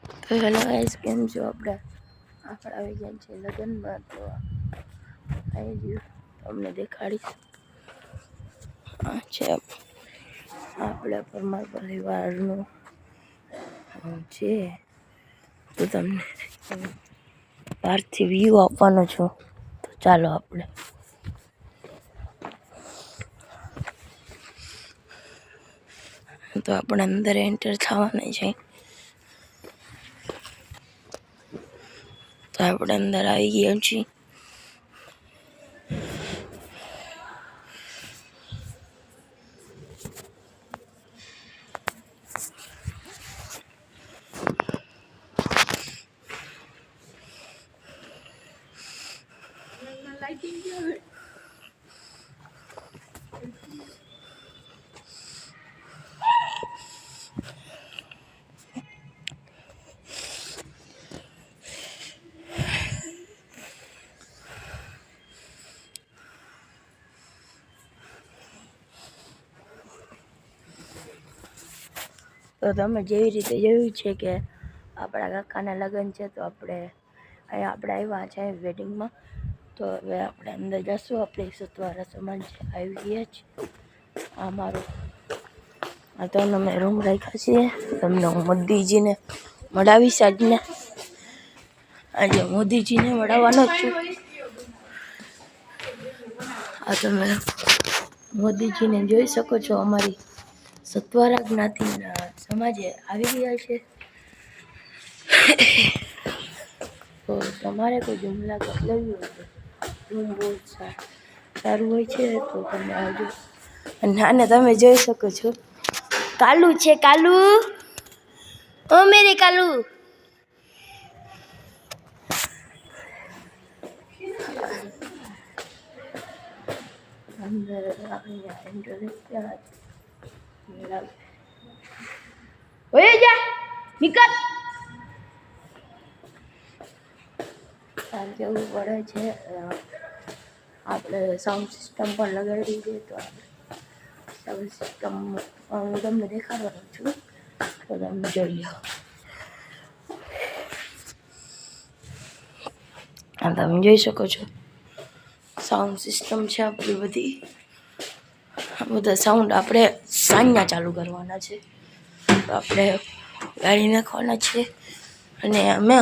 તો hello guys, કેમ છો? આપણે આવી ગયા છે લગ્નમાં. તો આવી ગયું તમને દેખાડીશ. આ છે આપણા પરમાર પરિવારનું છે. તો તમને બહારથી વ્યૂ આપવાનો છું. તો ચાલો આપણે અંદર એન્ટર થવાના છે. તો આપણે અંદર આવી ગયા છીએ. તો તમે જેવી રીતે જોયું છે કે આપણા કાકાના લગ્ન છે. તો આપણે આવ્યા છે વેડિંગમાં. તો હવે આપણે અંદર જશું. આપણે સતવારા સમાજ આવી ગયા છે. આ મારું તમને મેં રૂમ રાખ્યા છીએ. તમને હું મોદીજીને મળાવીશ. આજે મોદીજીને મળવાનો જ છું. આ તમે મોદીજીને જોઈ શકો છો. અમારી સતવારા જ્ઞાતિના સમાજે આવી ગયા છે. તો તમારે કોઈ મુલાકાત લેવી હોય તો રૂમ બહુ સારું હોય છે. તો તમે આવજો. અને તમે જોઈ શકો છો, કાલુ છે. કાલુ, ઓ મેરે કાલુ. અંદર અહીંયા એન્ટર થયા. ઓય જા નિકલ. જવું પડે છે. આપણે સાઉન્ડ સિસ્ટમ પણ લગાડી છે. તો સાઉન્ડ સિસ્ટમ હું તમને દેખાડવાનો છું. તો તમે જોઈ લો. તમે જોઈ શકો છો, સાઉન્ડ સિસ્ટમ છે આપણી બધી. બધા સાઉન્ડ આપણે સાંજના ચાલુ કરવાના છે. તો આપણે ગાડી નાખવાના છે. અને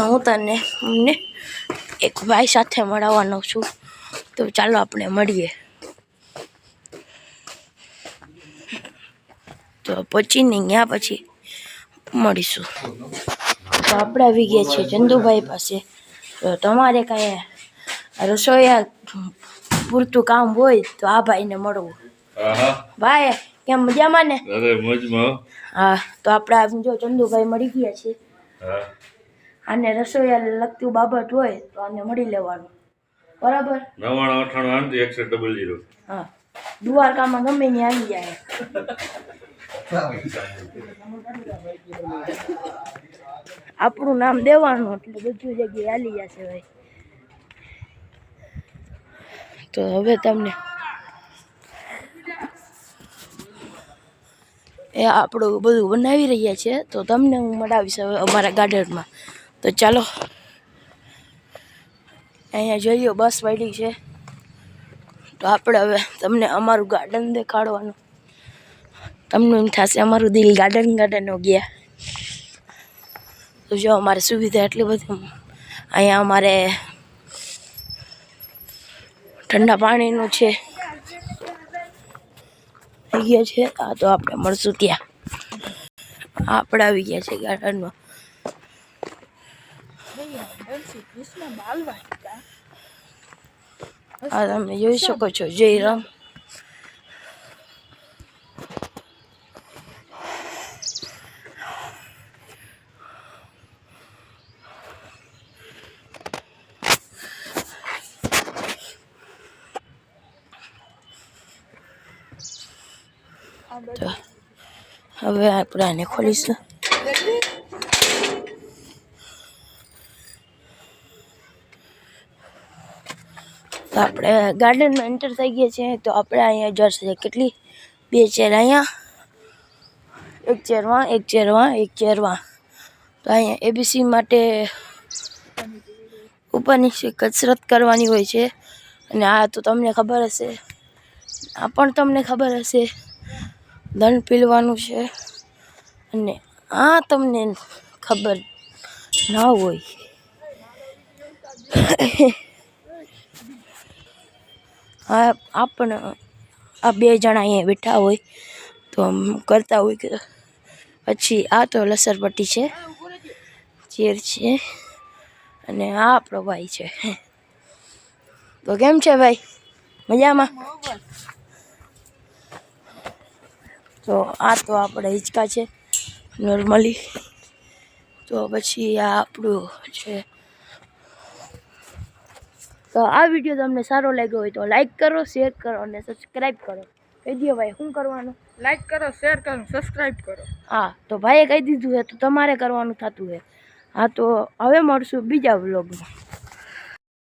હું તને અમને એક ભાઈ સાથે મળવાનો છું. તો ચાલો આપણે મળીએ. તો પહોંચીને ત્યાં પછી મળીશું. તો આપણે આવી ગયા છીએ ચંદુભાઈ પાસે. તો તમારે કાંઈ રસોઈયા પૂરતું કામ હોય તો આ ભાઈને મળવું. ભાઈ કેમ મજામાં ને? હા, તો આપણે જો ચંદુભાઈ મળી ગયા છે. આને રસોઈયા લગતું બાબત હોય તો આને મળી લેવાનું. બરાબર? 99986100. હા, દ્વારકામાં ગમે ત્યાં આવી જાય. આપણું નામ દેવાનું એટલે બધું જગ્યાએ હાલી જશે ભાઈ. તો હવે તમને આપણું બધું બનાવી રહ્યા છે. તો તમને હું મળાવીશ હવે અમારા ગાર્ડનમાં. તો ચાલો, અહીંયા જોઈએ બસ વાળી છે. તો આપણે હવે તમને અમારું ગાર્ડન દેખાડવાનું. તમને એમ થશે અમારું દિલ ગાર્ડન ગયા. તો જો અમારે સુવિધા એટલી બધી. અહીંયા અમારે ઠંડા પાણીનું છે આવી ગયા છે. આ તો આપણે મળશું ત્યાં. આપણે આવી ગયા છે ગાર્ડનમાં. આ તમે જોઈ શકો છો જયરામ. તો હવે આપણે આને ખોલીશું. તો આપણે ગાર્ડનમાં એન્ટર થઈ ગયા છે. તો આપણે અહીંયા જશે કેટલી 2 ચેર અહીંયા, 1 ચેરમાં, 1 ચેરમાં, 1 ચેરમાં. તો અહીંયા એબીસી માટે ઉપરની કસરત કરવાની હોય છે. અને આ તો તમને ખબર હશે, આ પણ તમને ખબર હશે, દંડ પીલવાનું છે. અને આ તમને ખબર ના હોય. આ પણ આ બે જણા અહીંયા બેઠા હોય તો આમ કરતા હોય કે પછી આ તો લસરપટ્ટી છે, ચેર છે. અને આ આપણો ભાઈ છે. તો કેમ છે ભાઈ, મજામાં? તો આ તો આપણે હિંચકા છે નોર્મલી. તો પછી આ આપણું છે. તો આ વિડીયો તમને સારો લાગ્યો હોય તો લાઈક કરો, શેર કરો અને સબસ્ક્રાઈબ કરો. કહી દો ભાઈ, શું કરવાનું? લાઈક કરો, શેર કરો, સબસ્ક્રાઇબ કરો. હા, તો ભાઈએ કહી દીધું છે તો તમારે કરવાનું થતું છે. હા, તો હવે મળશું બીજા વ્લોગમાં.